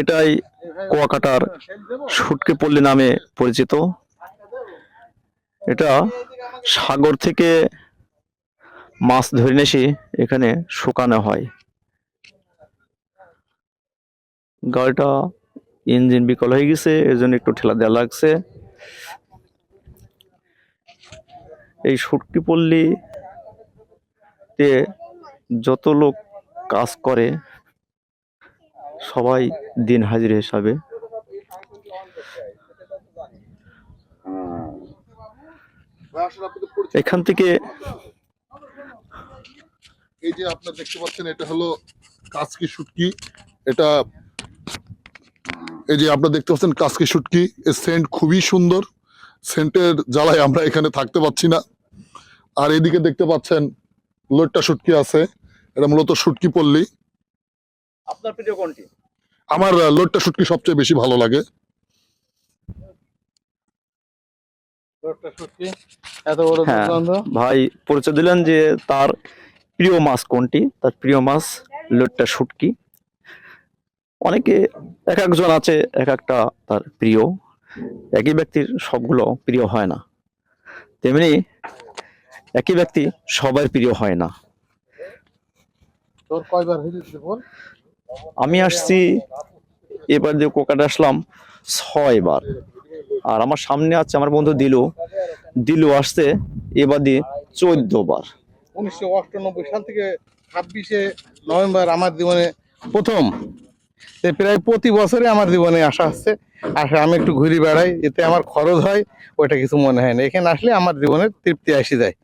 এটাই কুয়াকাটার শুটকি পল্লী নামে পরিচিত। এটা সাগর থেকে মাছ ধরে এসে এখানে শুকানো হয়। গাড়িটা ইঞ্জিন বিকল হয়ে গেছে, এজন্য একটু ঠেলা দেওয়া লাগছে। এই শুটকি পল্লীতে যত লোক কাজ করে সবাই দিন হাজিরা হিসাবে। এখান থেকে এই যে আপনারা দেখতে পাচ্ছেন এটা হলো কাচকি শুটকি। এটা এই যে আপনারা দেখতে পাচ্ছেন কাচকি শুটকি, এর সেন্ট খুবই সুন্দর। সেন্টের জ্বালায় আমরা এখানে থাকতে পাচ্ছি না। আর এদিকে দেখতে পাচ্ছেন লোট্টা শুটকি আছে, এটা মূলত শুটকি পল্লী। আপনার প্রিয় কোনটি? আমার লোট্টা শুটকি সবচেয়ে বেশি ভালো লাগে। হ্যাঁ, ভাই পরিচয় দিলেন যে তার প্রিয় মাছ কোনটি। তার প্রিয় মাছ লোট্টা শুটকি। অনেকে এক একজন আছে এক একটা তার প্রিয়, একই ব্যক্তির সবগুলো প্রিয় হয় না, তেমনি একই ব্যক্তি সবার প্রিয় হয় না। আমি আসছি এবার দিয়ে কোকাটা আসলাম 6 বার। আর আমার সামনে আছে আমার বন্ধু দিলু আসছে এবার দিয়ে 14 বার। 1998 সাল থেকে 26শে নভেম্বর আমার জীবনে প্রথম। প্রায় প্রতি বছরে আমার জীবনে আসা হচ্ছে। আমি একটু ঘুরে বেড়াই, এতে আমার খরচ হয়, ওইটা কিছু মনে হয় না। এখানে আসলে আমার জীবনের তৃপ্তি আসে যায়।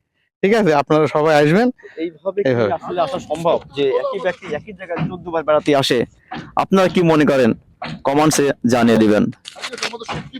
ঠিক আছে, আপনারা সবাই আসবেন। এইভাবে কি আসলে আসা সম্ভব যে একই ব্যক্তি একই জায়গায় 14 বার বেড়াতে আসে? আপনারা কি মনে করেন? কমেন্টসে জানিয়ে দিবেন। আমাদের শুটকি